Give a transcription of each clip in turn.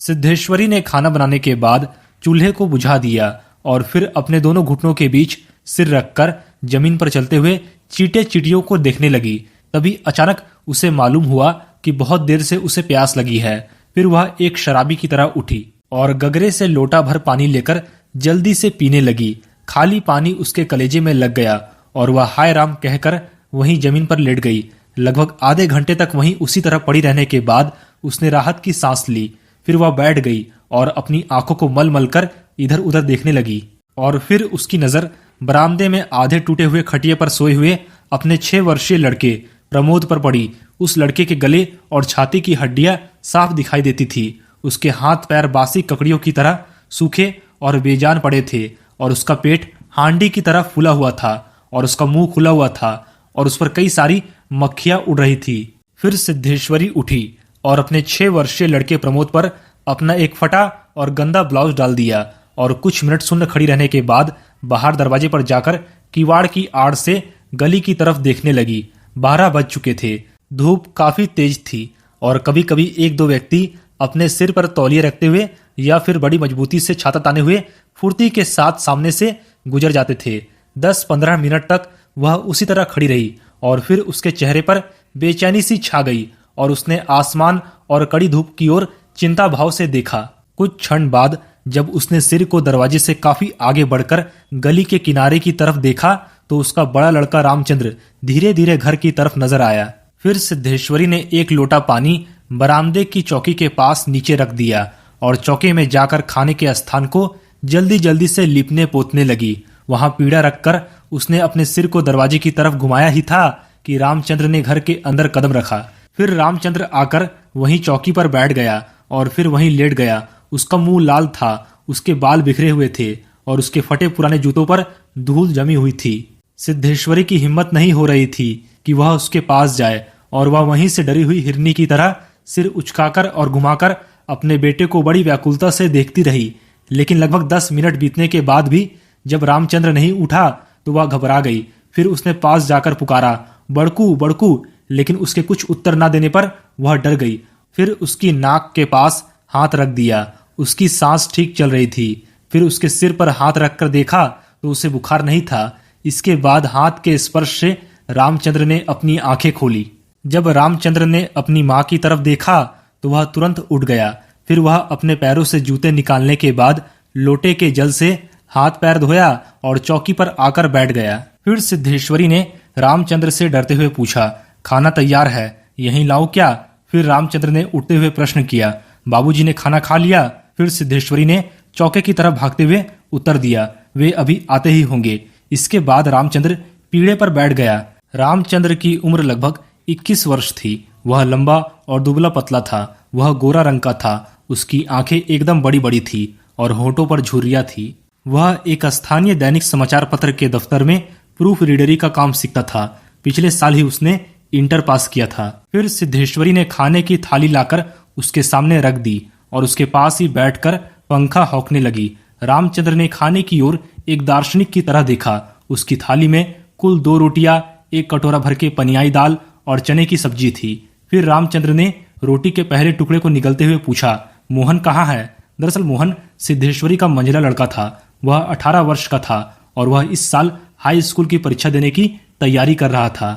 सिद्धेश्वरी ने खाना बनाने के बाद चूल्हे को बुझा दिया और फिर अपने दोनों घुटनों के बीच सिर रखकर जमीन पर चलते हुए चींटे चींटियों को देखने लगी। तभी अचानक उसे मालूम हुआ कि बहुत देर से उसे प्यास लगी है। फिर वह एक शराबी की तरह उठी और गगरे से लोटा भर पानी लेकर जल्दी से पीने लगी। खाली पानी उसके कलेजे में लग गया और वह हाय राम कहकर वहीं जमीन पर लेट गई। लगभग आधे घंटे तक वहीं उसी तरह पड़ी रहने के बाद उसने राहत की सांस ली। फिर वह बैठ गई और अपनी आंखों को मल मल कर इधर उधर देखने लगी और फिर उसकी नजर बरामदे में आधे टूटे हुए खटिए पर सोए हुए अपने 6 वर्षीय लड़के प्रमोद पर पड़ी। उस लड़के के गले और छाती की हड्डियां साफ दिखाई देती थी। उसके हाथ पैर बासी ककड़ियों की तरह सूखे और बेजान पड़े थे और उसका पेट हांडी की तरह फूला हुआ था और उसका मुंह खुला हुआ था और उस पर कई सारी मक्खियां उड़ रही थी। फिर सिद्धेश्वरी उठी और अपने 6 वर्षीय लड़के प्रमोद पर अपना एक फटा और गंदा ब्लाउज डाल दिया और कुछ मिनट सुन्न खड़ी रहने के बाद बाहर दरवाजे पर जाकर किवाड़ की आड़ से गली की तरफ देखने लगी। 12 बज चुके थे। धूप काफी तेज थी और कभी कभी एक दो व्यक्ति अपने सिर पर तौलिए रखते हुए या फिर बड़ी मजबूती से छाता ताने हुए फुर्ती के साथ सामने से गुजर जाते थे। 10-15 मिनट तक वह उसी तरह खड़ी रही और फिर उसके चेहरे पर बेचैनी सी छा गई और उसने आसमान और कड़ी धूप की ओर चिंता भाव से देखा। कुछ क्षण बाद जब उसने सिर को दरवाजे से काफी आगे बढ़कर गली के किनारे की तरफ देखा तो उसका बड़ा लड़का रामचंद्र धीरे धीरे घर की तरफ नजर आया। फिर सिद्धेश्वरी ने एक लोटा पानी बरामदे की चौकी के पास नीचे रख दिया और चौके में जाकर खाने के स्थान को जल्दी जल्दी से लिपने पोतने लगी। वहां पीढ़ा रखकर उसने अपने सिर को दरवाजे की तरफ घुमाया ही था कि रामचंद्र ने घर के अंदर कदम रखा। फिर रामचंद्र आकर वहीं चौकी पर बैठ गया और फिर वहीं लेट गया। उसका मुंह लाल था, उसके बाल बिखरे हुए थे और उसके फटे पुराने जूतों पर धूल जमी हुई थी। सिद्धेश्वरी की हिम्मत नहीं हो रही थी कि वह उसके पास जाए और वह वहीं से डरी हुई हिरनी की तरह सिर उचकाकर और घुमाकर अपने बेटे को बड़ी व्याकुलता से देखती रही। लेकिन लगभग 10 मिनट बीतने के बाद भी जब रामचंद्र नहीं उठा तो वह घबरा गई। फिर उसने पास जाकर पुकारा, बड़कू बड़कू, लेकिन उसके कुछ उत्तर न देने पर वह डर गई। फिर उसकी नाक के पास हाथ रख दिया। उसकी सांस ठीक चल रही थी। फिर उसके सिर पर हाथ रखकर देखा तो उसे बुखार नहीं था। इसके बाद हाथ के स्पर्श से रामचंद्र ने अपनी आंखें खोली। जब रामचंद्र ने अपनी मां की तरफ देखा तो वह तुरंत उठ गया। फिर वह अपने पैरों से जूते निकालने के बाद लोटे के जल से हाथ पैर धोया और चौकी पर आकर बैठ गया। फिर सिद्धेश्वरी ने रामचंद्र से डरते हुए पूछा, खाना तैयार है, यहीं लाऊं क्या? फिर रामचंद्र ने उठते हुए प्रश्न किया, बाबूजी ने खाना खा लिया? फिर सिद्धेश्वरी ने चौके की तरफ भागते हुए उत्तर दिया, वे अभी आते ही होंगे। इसके बाद रामचंद्र पीढ़े पर बैठ गया। रामचंद्र की उम्र लगभग 21 वर्ष थी। वह लंबा और दुबला पतला था। वह गोरा रंग का था। उसकी आंखें एकदम बड़ी बड़ी थी और होठों पर झुर्रियां थी। वह एक स्थानीय दैनिक समाचार पत्र के दफ्तर में प्रूफ रीडरी का काम सीखता था। पिछले साल ही उसने इंटर पास किया था। फिर सिद्धेश्वरी ने खाने की थाली लाकर उसके सामने रख दी और उसके पास ही बैठकर पंखा हौंकने लगी। रामचंद्र ने खाने की ओर एक दार्शनिक की तरह देखा। उसकी थाली में कुल 2 रोटियां, एक कटोरा भर के पनियाई दाल और चने की सब्जी थी। फिर रामचंद्र ने रोटी के पहले टुकड़े को निगलते हुए पूछा, मोहन कहाँ है? दरअसल मोहन सिद्धेश्वरी का मंझला लड़का था। वह 18 वर्ष का था और वह इस साल हाई स्कूल की परीक्षा देने की तैयारी कर रहा था।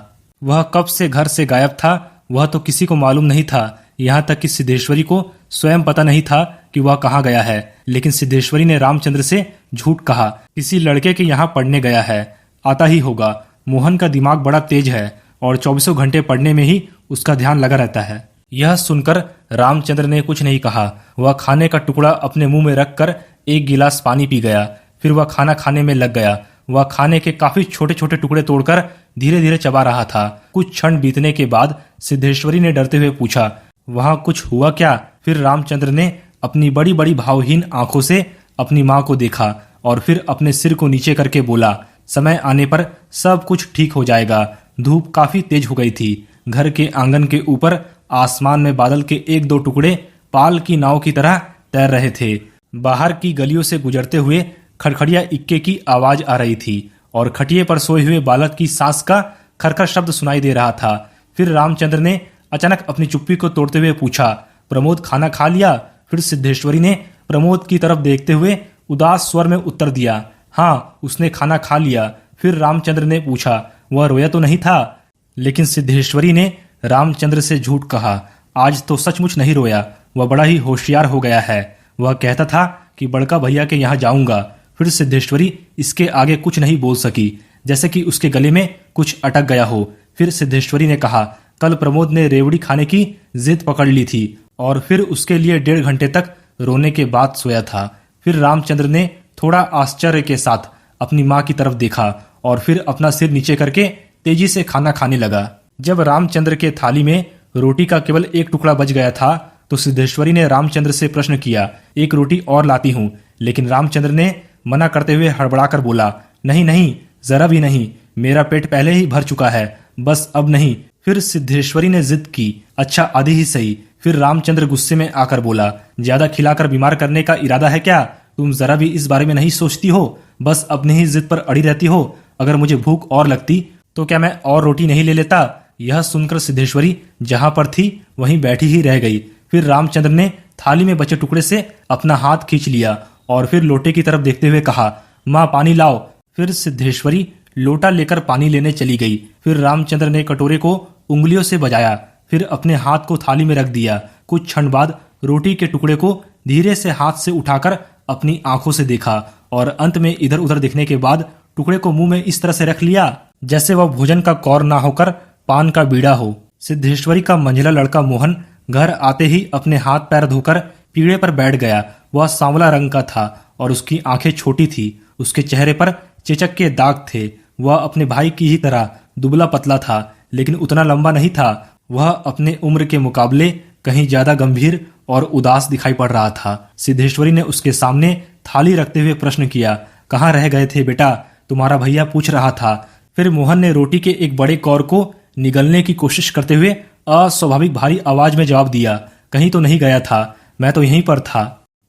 वह कब से घर से गायब था वह तो किसी को मालूम नहीं था। यहाँ तक कि सिद्धेश्वरी को स्वयं पता नहीं था कि वह कहाँ गया है। लेकिन सिद्धेश्वरी ने रामचंद्र से झूठ कहा, किसी लड़के के यहाँ पढ़ने गया है, आता ही होगा। मोहन का दिमाग बड़ा तेज है और 24 घंटे पढ़ने में ही उसका ध्यान लगा रहता है। यह सुनकर रामचंद्र ने कुछ नहीं कहा। वह खाने का टुकड़ा अपने मुंह में रखकर एक गिलास पानी पी गया। फिर वह खाना खाने में लग गया। वह खाने के काफी छोटे छोटे टुकड़े तोड़कर धीरे धीरे चबा रहा था। कुछ क्षण बीतने के बाद सिद्धेश्वरी ने डरते हुए पूछा, वहां कुछ हुआ क्या? फिर रामचंद्र ने अपनी बड़ी बड़ी भावहीन आंखों से अपनी मां को देखा और फिर अपने सिर को नीचे करके बोला, समय आने पर सब कुछ ठीक हो जाएगा। धूप काफी तेज हो गई थी। घर के आंगन के ऊपर आसमान में बादल के 1-2 टुकड़े पाल की नाव की तरह तैर रहे थे। बाहर की गलियों से गुजरते हुए खड़खड़िया इक्के की आवाज आ रही थी और खटिए पर सोए हुए बालक की सांस का खरखर शब्द सुनाई दे रहा था। फिर रामचंद्र ने अचानक अपनी चुप्पी को तोड़ते हुए पूछा, प्रमोद खाना खा लिया? फिर सिद्धेश्वरी ने प्रमोद की तरफ देखते हुए उदास स्वर में उत्तर दिया, हाँ, उसने खाना खा लिया। फिर रामचंद्र ने पूछा, वह रोया तो नहीं था? लेकिन सिद्धेश्वरी ने रामचंद्र से झूठ कहा, आज तो सचमुच नहीं रोया, वह बड़ा ही होशियार हो गया है। वह कहता था कि बड़का भैया के यहाँ जाऊंगा। फिर सिद्धेश्वरी इसके आगे कुछ नहीं बोल सकी, जैसे कि उसके गले में कुछ अटक गया हो। फिर सिद्धेश्वरी ने कहा, कल प्रमोद ने रेवड़ी खाने की जिद पकड़ ली थी और फिर उसके लिए 1.5 घंटे तक रोने के बाद सोया था। फिर रामचंद्र ने थोड़ा आश्चर्य के साथ अपनी माँ की तरफ देखा और फिर अपना सिर नीचे करके तेजी से खाना खाने लगा। जब रामचंद्र के थाली में रोटी का केवल एक टुकड़ा बच गया था तो सिद्धेश्वरी ने रामचंद्र से प्रश्न किया, एक रोटी और लाती हूँ। लेकिन रामचंद्र ने मना करते हुए हड़बड़ाकर बोला, नहीं नहीं, जरा भी नहीं, मेरा पेट पहले ही भर चुका है, बस अब नहीं। फिर सिद्धेश्वरी ने जिद की, अच्छा आधी ही सही। फिर रामचंद्र गुस्से में आकर बोला, ज्यादा खिलाकर बीमार करने का इरादा है क्या? तुम जरा भी इस बारे में नहीं सोचती हो, बस अपने ही जिद पर अड़ी रहती हो। अगर मुझे भूख और लगती तो क्या मैं और रोटी नहीं ले लेता? यह सुनकर सिद्धेश्वरी जहां पर थी वहीं बैठी ही रह गई। फिर रामचंद्र ने थाली में बचे टुकड़े से अपना हाथ खींच लिया और फिर लोटे की तरफ देखते हुए कहा, माँ पानी लाओ। फिर सिद्धेश्वरी लोटा लेकर पानी लेने चली गई। फिर रामचंद्र ने कटोरे को उंगलियों से बजाया, फिर अपने हाथ को थाली में रख दिया। कुछ क्षण बाद रोटी के टुकड़े को धीरे से हाथ से उठाकर अपनी आंखों से देखा और अंत में इधर उधर देखने के बाद टुकड़े को मुंह में इस तरह से रख लिया जैसे वह भोजन का कौर ना होकर पान का बीड़ा हो। सिद्धेश्वरी का मंझला लड़का मोहन घर आते ही अपने हाथ पैर धोकर पीढ़े पर बैठ गया। वह सांवला रंग का था और उसकी आंखें छोटी थी। उसके चेहरे पर चेचक के दाग थे। वह अपने भाई की ही तरह दुबला पतला था, लेकिन उतना लंबा नहीं था। वह अपने उम्र के मुकाबले कहीं ज्यादा गंभीर और उदास दिखाई पड़ रहा था। सिद्धेश्वरी ने उसके सामने थाली रखते हुए प्रश्न किया, कहाँ रह गए थे बेटा? तुम्हारा भैया पूछ रहा था। फिर मोहन ने रोटी के एक बड़े कौर को निगलने की कोशिश करते हुए अस्वाभाविक भारी आवाज में जवाब दिया, कहीं तो नहीं गया था, मैं तो यहीं पर था।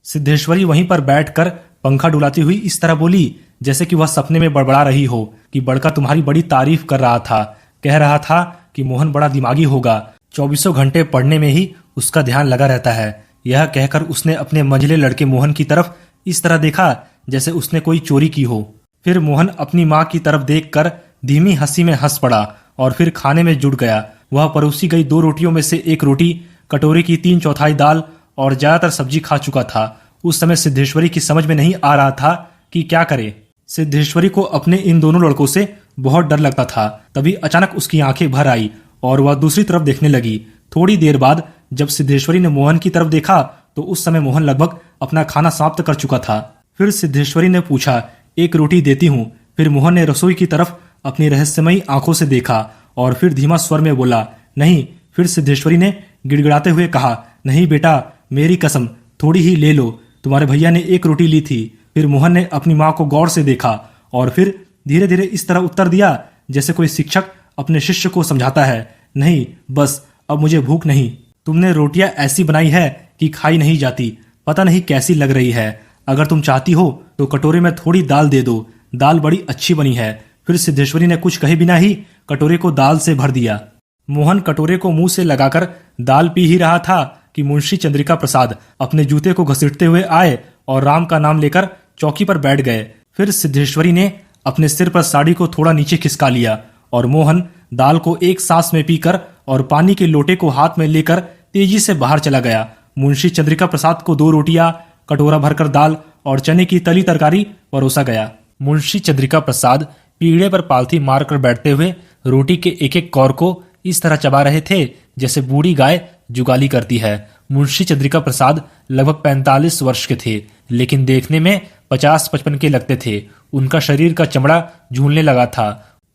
सिद्धेश्वरी वहीं पर बैठकर पंखा डुलाती हुई इस तरह बोली जैसे कि वह सपने में बड़बड़ा रही हो कि बड़का तुम्हारी बड़ी तारीफ कर रहा था, कह रहा था कि मोहन बड़ा दिमागी होगा, 24 घंटे पढ़ने में ही उसका ध्यान लगा रहता है। यह कहकर उसने अपने मंझले लड़के मोहन की तरफ इस तरह देखा जैसे उसने कोई चोरी की हो। फिर मोहन अपनी माँ की तरफ देखकर धीमी हंसी में हंस पड़ा और फिर खाने में जुट गया। वह परोसी गई 2 रोटियों में से एक रोटी, कटोरे की 3/4 दाल और ज्यादातर सब्जी खा चुका था। उस समय सिद्धेश्वरी की समझ में नहीं आ रहा था कि क्या करे। सिद्धेश्वरी को अपने इन दोनों लड़कों से बहुत डर लगता था। तभी अचानक उसकी आंखें भर आई और वह दूसरी तरफ देखने लगी। थोड़ी देर बाद जब सिद्धेश्वरी ने मोहन की तरफ देखा तो उस समय मोहन लगभग अपना खाना समाप्त कर चुका था। फिर सिद्धेश्वरी ने पूछा, एक रोटी देती हूँ। फिर मोहन ने रसोई की तरफ अपनी रहस्यमयी आंखों से देखा और फिर धीमा स्वर में बोला, नहीं। फिर सिद्धेश्वरी ने गिड़गिड़ाते हुए कहा, नहीं बेटा, मेरी कसम, थोड़ी ही ले लो, तुम्हारे भैया ने एक रोटी ली थी। फिर मोहन ने अपनी माँ को गौर से देखा और फिर धीरे धीरे इस तरह उत्तर दिया जैसे कोई शिक्षक अपने शिष्य को समझाता है, नहीं, बस अब मुझे भूख नहीं। तुमने रोटियां ऐसी बनाई है कि खाई नहीं जाती, पता नहीं कैसी लग रही है। अगर तुम चाहती हो तो कटोरे में थोड़ी दाल दे दो, दाल बड़ी अच्छी बनी है। फिर सिद्धेश्वरी ने कुछ कहे बिना ही कटोरे को दाल से भर दिया। मोहन कटोरे को मुंह से लगाकर दाल पी ही रहा था कि मुंशी चंद्रिका प्रसाद अपने जूते को घसीटते हुए आए और राम का नाम लेकर चौकी पर बैठ गए। फिर सिद्धेश्वरी ने अपने सिर पर साड़ी को थोड़ा नीचे खिसका लिया और मोहन दाल को एक सांस में पीकर और पानी के लोटे को हाथ में लेकर तेजी से बाहर चला गया। मुंशी चंद्रिका प्रसाद को 2 रोटियां, कटोरा भरकर दाल और चने की तली तरकारी परोसा गया। मुंशी चंद्रिका प्रसाद पीढ़े पर पालथी मारकर बैठते हुए रोटी के एक एक कौर को इस तरह चबा रहे थे जैसे बूढ़ी गाय जुगाली करती है। मुंशी चंद्रिका प्रसाद लगभग 45 वर्ष के थे, लेकिन देखने में 50-55 के लगते थे। उनका शरीर का चमड़ा झूलने लगा था।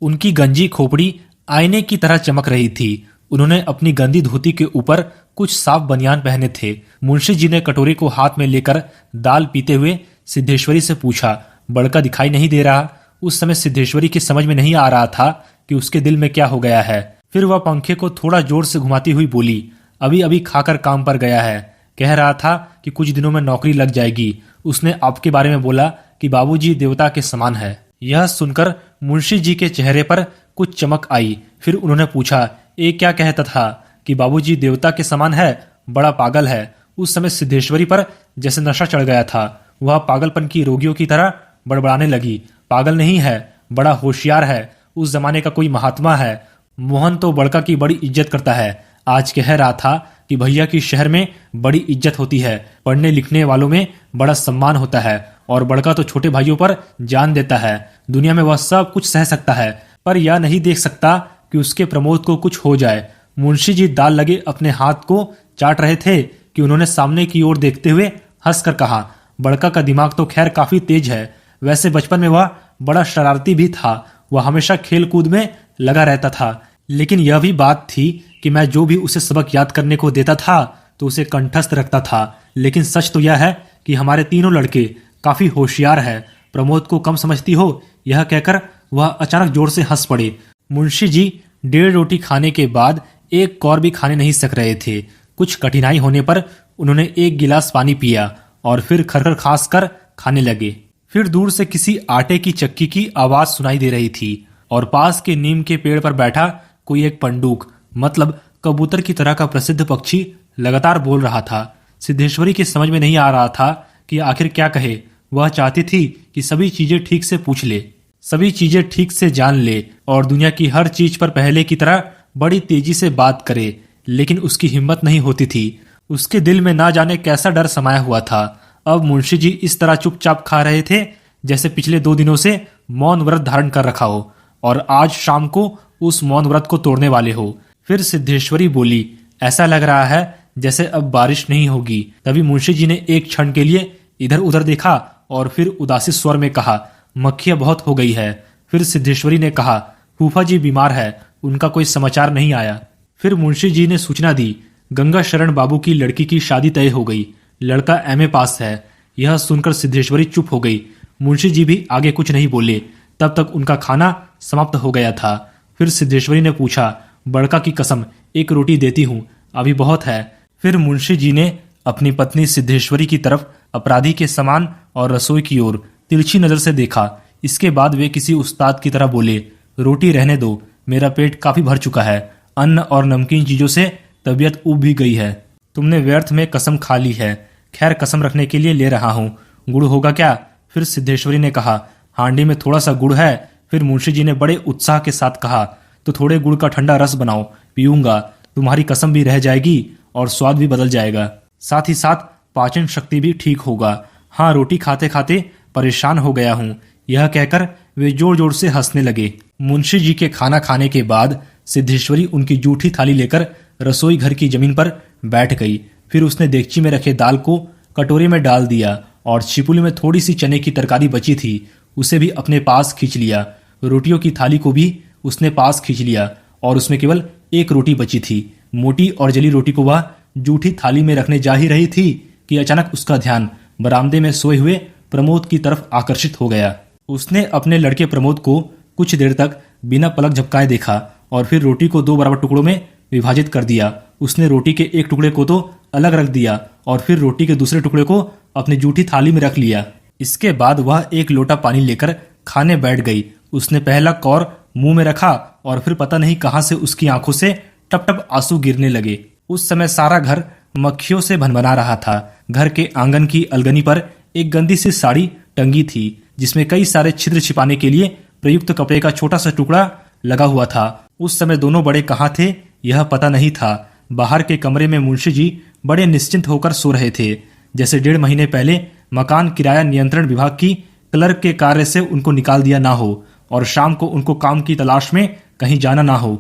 उनकी गंजी खोपड़ी आईने की तरह चमक रही थी। उन्होंने अपनी गंदी धोती के ऊपर कुछ साफ बनियान पहने थे। मुंशी जी ने कटोरे को हाथ में लेकर दाल पीते हुए सिद्धेश्वरी से पूछा, बड़का दिखाई नहीं दे रहा? उस समय सिद्धेश्वरी की समझ में नहीं आ रहा था कि उसके दिल में क्या हो गया है। फिर वह पंखे को थोड़ा जोर से घुमाती हुई बोली, अभी अभी खाकर काम पर गया है, कह रहा था कि कुछ दिनों में नौकरी लग जाएगी। उसने आपके बारे में बोला कि बाबूजी देवता के समान है। यह सुनकर मुंशी जी के चेहरे पर कुछ चमक आई। फिर उन्होंने पूछा, ये क्या कहता था कि बाबूजी देवता के समान है? बड़ा पागल है। उस समय सिद्धेश्वरी पर जैसे नशा चढ़ गया था। वह पागलपन की रोगियों की तरह बड़बड़ाने लगी। पागल नहीं है, बड़ा होशियार है, उस जमाने का कोई महात्मा है। मोहन तो बड़का की बड़ी इज्जत करता है। आज कह रहा था कि भैया की शहर में बड़ी इज्जत होती है, पढ़ने लिखने वालों में बड़ा सम्मान होता है, और बड़का तो छोटे भाइयों पर जान देता है। दुनिया में वह सब कुछ सह सकता है, पर यह नहीं देख सकता कि उसके प्रमोद को कुछ हो जाए। मुंशी जी दाल लगे अपने हाथ को चाट रहे थे कि उन्होंने सामने की ओर देखते हुए हंसकर कहा, बड़का का दिमाग तो खैर काफी तेज है। वैसे बचपन में वह बड़ा शरारती भी था। वह हमेशा खेल कूद में लगा रहता था, लेकिन यह भी बात थी कि मैं जो भी उसे सबक याद करने को देता था तो उसे कंठस्थ रखता था। लेकिन सच तो यह है कि हमारे तीनों लड़के काफी होशियार है। प्रमोद को कम समझती हो, यह कहकर वह अचानक जोर से हंस पड़े। मुंशी जी 1.5 रोटी खाने के बाद एक कौर भी खाने नहीं सक रहे थे। कुछ कठिनाई होने पर उन्होंने 1 गिलास पानी पिया और फिर खरखर खास कर खाने लगे। फिर दूर से किसी आटे की चक्की की आवाज सुनाई दे रही थी और पास के नीम के पेड़ पर बैठा कोई एक पंडूक, मतलब कबूतर की तरह का प्रसिद्ध पक्षी लगातार बोल रहा था। सिद्धेश्वरी की समझ में नहीं आ रहा था कि आखिर क्या कहे। वह चाहती थी कि सभी चीजें ठीक से पूछ ले, सभी चीजें ठीक से जान ले और दुनिया की हर चीज पर पहले की तरह बड़ी तेजी से बात करे, लेकिन उसकी हिम्मत नहीं होती थी। उसके दिल में ना जाने कैसा डर समाया हुआ था। अब मुंशी जी इस तरह चुपचाप खा रहे थे जैसे पिछले 2 दिनों से मौन व्रत धारण कर रखा हो और आज शाम को उस मौन व्रत को तोड़ने वाले हो। फिर सिद्धेश्वरी बोली, ऐसा लग रहा है जैसे अब बारिश नहीं होगी। तभी मुंशी जी ने एक क्षण के लिए इधर उधर देखा और फिर उदासी स्वर में कहा, मक्खियां बहुत हो गई है। फिर सिद्धेश्वरी ने कहा, फूफा जी बीमार है, उनका कोई समाचार नहीं आया। फिर मुंशी जी ने सूचना दी, गंगा शरण बाबू की लड़की की शादी तय हो गई, लड़का एमए पास है। यह सुनकर सिद्धेश्वरी चुप हो गई। मुंशी जी भी आगे कुछ नहीं बोले। तब तक उनका खाना समाप्त हो गया था। फिर सिद्धेश्वरी ने पूछा, बड़का की कसम 1 रोटी देती हूँ, अभी बहुत है। फिर मुंशी जी ने अपनी पत्नी सिद्धेश्वरी की तरफ अपराधी के समान और रसोई की ओर तिरछी नजर से देखा। इसके बाद वे किसी उस्ताद की तरह बोले, रोटी रहने दो, मेरा पेट काफी भर चुका है। अन्न और नमकीन चीजों से तबीयत उब भी गई है। तुमने व्यर्थ में कसम खा ली है। खैर कसम रखने के लिए ले रहा हूँ। गुड़ होगा क्या? फिर सिद्धेश्वरी ने कहा, हांडी में थोड़ा सा गुड़ है। फिर मुंशी जी ने बड़े उत्साह के साथ कहा, तो थोड़े गुड़ का ठंडा रस बनाओ, पीऊंगा। तुम्हारी कसम भी रह जाएगी और स्वाद भी बदल जाएगा, साथ ही साथ पाचन शक्ति भी ठीक होगा। हाँ, रोटी खाते खाते परेशान हो गया हूँ। यह कहकर वे जोर जोर से हंसने लगे। मुंशी जी के खाना खाने के बाद सिद्धेश्वरी उनकी जूठी थाली लेकर रसोई घर की जमीन पर बैठ गई। फिर उसने देगची में रखे दाल को कटोरे में डाल दिया और छिपुली में थोड़ी सी चने की तरकारी बची थी, उसे भी अपने पास खींच लिया। रोटियों की थाली को भी उसने पास खींच लिया और उसमें केवल 1 रोटी बची थी। मोटी और जली रोटी को वह जूठी थाली में रखने जा ही रही थी कि अचानक उसका ध्यान बरामदे में सोए हुए प्रमोद की तरफ आकर्षित हो गया। उसने अपने लड़के प्रमोद को कुछ देर तक बिना पलक झपकाए देखा और फिर रोटी को 2 बराबर टुकड़ों में विभाजित कर दिया। उसने रोटी के एक टुकड़े को तो अलग रख दिया और फिर रोटी के दूसरे टुकड़े को अपनी जूठी थाली में रख लिया। इसके बाद वह 1 लोटा पानी लेकर खाने बैठ गई। उसने पहला कौर मुंह में रखा और फिर पता नहीं कहां से उसकी आंखों से टप टप आंसू गिरने लगे। उस समय सारा घर मक्खियों से भनभना रहा था। घर के आंगन की अलगनी पर एक गंदी सी साड़ी टंगी थी जिसमें कई सारे छिद्र छिपाने के लिए प्रयुक्त कपड़े का छोटा सा टुकड़ा लगा हुआ था। उस समय दोनों बड़े कहाँ थे यह पता नहीं था। बाहर के कमरे में मुंशी जी बड़े निश्चिंत होकर सो रहे थे, जैसे 1.5 महीने पहले मकान किराया नियंत्रण विभाग की क्लर्क के कार्य से उनको निकाल दिया ना हो और शाम को उनको काम की तलाश में कहीं जाना ना हो।